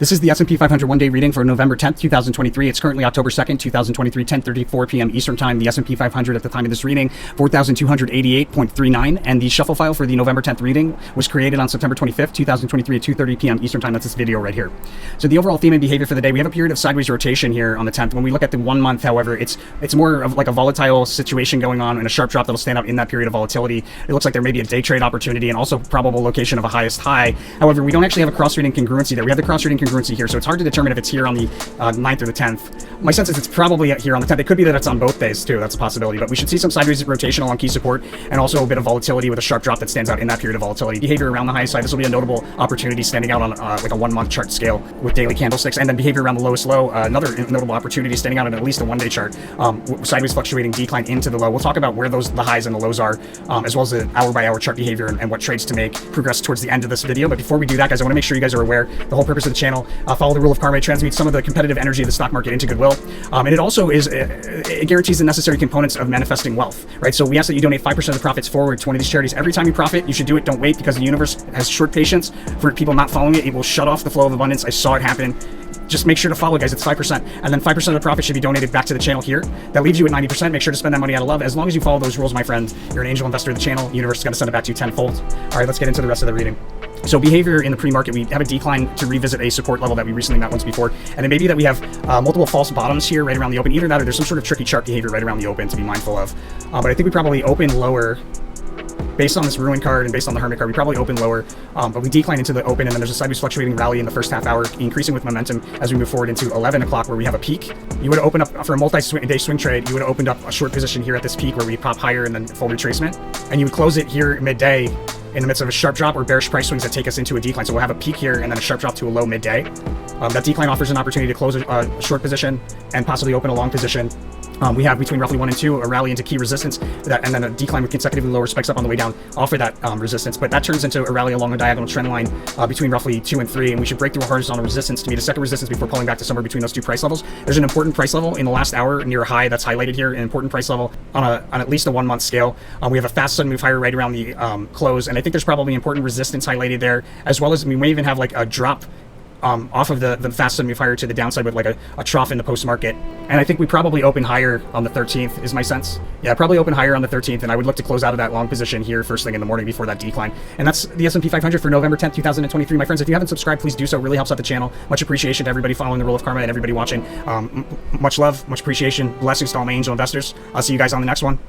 This is the S&P 500 one-day reading for November 10th, 2023. It's currently October 2nd, 2023, 10:34 p.m. Eastern Time. The S&P 500 at the time of this reading, 4,288.39. And the shuffle file for the November 10th reading was created on September 25th, 2023 at 2:30 p.m. Eastern Time. That's this video right here. So the overall theme and behavior for the day, we have a period of sideways rotation here on the 10th. When we look at the 1 month, however, it's more of like a volatile situation going on and a sharp drop that'll stand out in that period of volatility. It looks like there may be a day trade opportunity and also probable location of a highest high. However, we don't actually have a cross-reading congruency there. We have the cross-reading congruency here, so it's hard to determine if it's here on the 9th or the 10th. My sense is it's probably here on the 10th. It could be that it's on both days too. That's a possibility, but we should see some sideways rotation along key support and also a bit of volatility with a sharp drop that stands out in that period of volatility. Behavior around the high side, this will be a notable opportunity standing out on like a 1 month chart scale with daily candlesticks, and then behavior around the lowest low, another notable opportunity standing out on at least a 1-day chart, sideways fluctuating decline into the low. We'll talk about where the highs and the lows are, as well as the hour by hour chart behavior and what trades to make progress towards the end of this video. But before we do that, guys, I want to make sure you guys are aware the whole purpose of the channel, follow the rule of karma. It transmutes some of the competitive energy of the stock market into goodwill, and it also it guarantees the necessary components of manifesting wealth, right? So we ask that you donate 5% of the profits forward to one of these charities every time you profit. You should do it. Don't wait, because the universe has short patience for people not following it. It will shut off the flow of abundance. I saw it happen. Just make sure to follow, guys. It's 5%, and then 5% of the profit should be donated back to the channel here. That leaves you at 90%. Make sure to spend that money out of love. As long as you follow those rules, my friend, you're an angel investor of the channel. The universe is going to send it back to you tenfold. All right, let's get into the rest of the reading. So behavior in the pre-market, we have a decline to revisit a support level that we recently met once before, and it may be that we have multiple false bottoms here right around the open. Either that or there's some sort of tricky chart behavior right around the open to be mindful of. But I think we probably open lower. Based on this ruin card and based on the hermit card, we probably open lower, but we decline into the open, and then there's a sideways fluctuating rally in the first half hour, increasing with momentum as we move forward into 11 o'clock, where we have a peak. You would open up for a multi-day swing trade. You would have opened up a short position here at this peak where we pop higher and then full retracement, and you would close it here midday in the midst of a sharp drop or bearish price swings that take us into a decline. So we'll have a peak here and then a sharp drop to a low midday. That decline offers an opportunity to close a short position and possibly open a long position. We have between roughly 1 and 2 a rally into key resistance, and then a decline with consecutively lower spikes up on the way down offer that resistance, but that turns into a rally along a diagonal trend line between roughly 2 and 3, and we should break through a horizontal resistance to meet a second resistance before pulling back to somewhere between those two price levels. There's an important price level in the last hour near a high that's highlighted here, an important price level on at least a 1 month scale. We have a fast sudden move higher right around the close, and I think there's probably important resistance highlighted there, as well as we may even have like a drop off of the fast sudden move higher to the downside with like a trough in the post market. And I think we probably open higher on the 13th is my sense. Yeah, probably open higher on the 13th, and I would look to close out of that long position here first thing in the morning before that decline. And that's the S&P 500 for November 10th, 2023. My friends, if you haven't subscribed, please do so. It really helps out the channel. Much appreciation to everybody following the rule of karma and everybody watching. Much love, much appreciation, blessings to all my angel investors. I'll see you guys on the next one.